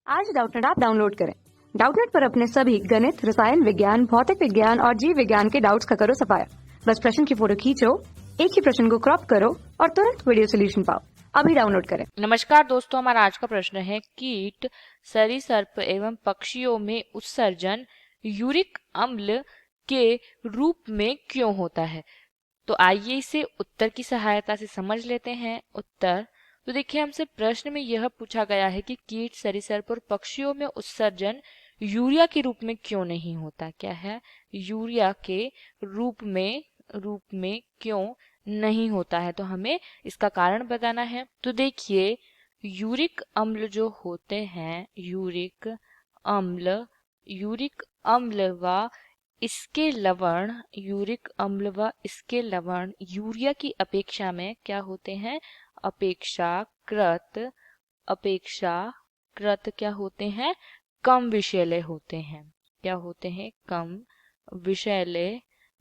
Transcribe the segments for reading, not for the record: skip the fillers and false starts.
आज Doubtnut app download करें। Doubtnut पर अपने सभी गणित, रसायन विज्ञान, भौतिक विज्ञान और जीव विज्ञान के डाउट्स का करो सफाया। बस प्रश्न की फोटो खींचो, एक ही प्रश्न को क्रॉप करो और तुरंत वीडियो सोल्यूशन पाओ। अभी डाउनलोड करें। नमस्कार दोस्तों, हमारा आज का प्रश्न है कीट, सरीसृप एवं पक्षियों में उत्सर्जन यूरिक अम्ल के रूप में क्यों होता है। तो आइए इसे उत्तर की सहायता से समझ लेते हैं। उत्तर तो देखिए, हमसे प्रश्न में यह पूछा गया है कि कीट, सरीसृप और पक्षियों में उत्सर्जन यूरिया के रूप में क्यों नहीं होता। क्या है? यूरिया के रूप में क्यों नहीं होता है। तो हमें इसका कारण बताना है। तो देखिए, यूरिक अम्ल जो होते हैं, यूरिक अम्ल व इसके लवण यूरिया की अपेक्षा में क्या होते हैं? अपेक्षाकृत क्या होते हैं? कम विषैले होते हैं। क्या होते हैं? कम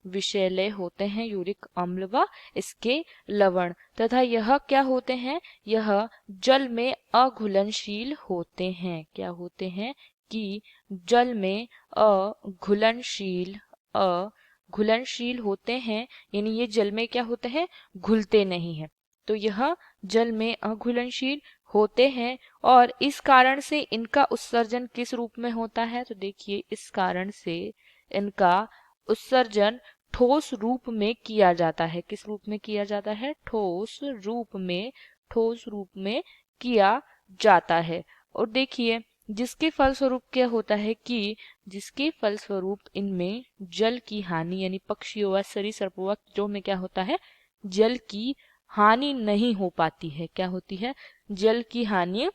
विषैले होते हैं यूरिक अम्ल व इसके लवण, तथा यह क्या होते हैं? यह जल में अघुलनशील होते हैं। क्या होते हैं? कि जल में अघुलनशील होते हैं, यानी ये जल में क्या होते हैं? घुलते नहीं हैं। तो यह जल में अघुलनशील होते हैं और इस कारण से इनका उत्सर्जन किस रूप में होता है। तो देखिए, इस कारण से इनका उत्सर्जन ठोस रूप में किया जाता है। किस रूप में किया जाता है? ठोस रूप में किया जाता है। और देखिए, जिसके फलस्वरूप क्या होता है कि इनमें जल की हानि, यानी पक्षियों व सरीसृपों व कीटों में क्या होता है? जल की हानि नहीं हो पाती है। क्या होती है? जल की हानि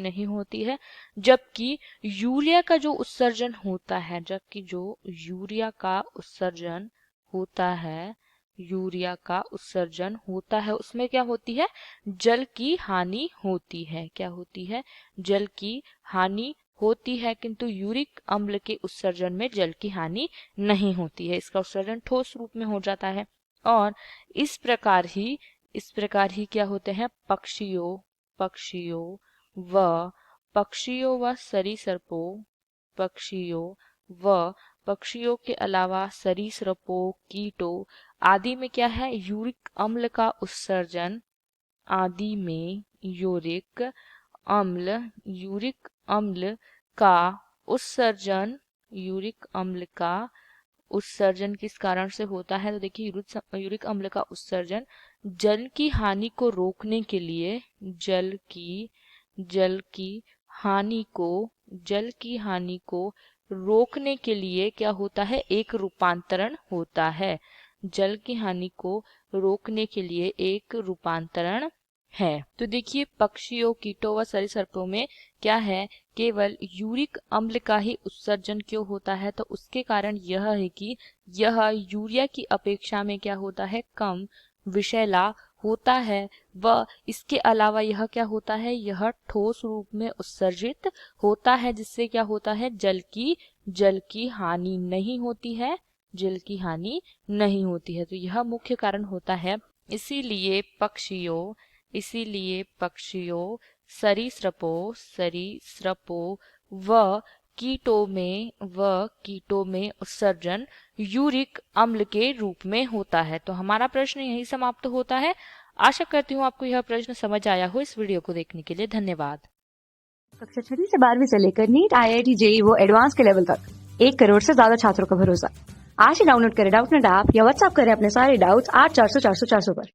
नहीं होती है। जबकि यूरिया का जो उत्सर्जन होता है, उसमें क्या होती है? जल की हानि होती है। क्या होती है? जल की हानि होती है, किंतु यूरिक अम्ल के उत्सर्जन में जल की हानि नहीं होती है। इसका उत्सर्जन ठोस रूप में हो जाता है। और इस प्रकार ही क्या होते हैं? पक्षियों व सरीसृपों पक्षियों के अलावा सरीसृपों, कीटों आदि में क्या है? यूरिक अम्ल का उत्सर्जन किस कारण से होता है। तो देखिए, यूरिक अम्ल का उत्सर्जन जल की हानि को रोकने के लिए क्या होता है? एक रूपांतरण होता है। जल की हानि को रोकने के लिए एक रूपांतरण है। तो देखिए, पक्षियों, कीटों व सरीसृपों में क्या है? केवल यूरिक अम्ल का ही उत्सर्जन क्यों होता है। तो उसके कारण यह है कि यह यूरिया की अपेक्षा में क्या होता है? कम विषैला होता है व इसके अलावा यह क्या होता है? यह ठोस रूप में उत्सर्जित होता है, जिससे क्या होता है? जल की हानि नहीं होती है। तो यह मुख्य कारण होता है। इसीलिए पक्षियों, सरीसृपों व कीटों में उत्सर्जन यूरिक अम्ल के रूप में होता है। तो हमारा प्रश्न यही समाप्त होता है। आशा करती हूँ आपको यह प्रश्न समझ आया हो। इस वीडियो को देखने के लिए धन्यवाद। कक्षा 6 से 12वीं से लेकर नीट, IIT, JEE वो एडवांस के लेवल तक 1 करोड़ से ज्यादा छात्रों का भरोसा। आज ही डाउनलोड करें डाउटनेट ऐप या व्हाट्सएप करें अपने सारे डाउट्स 8400 400 400 पर।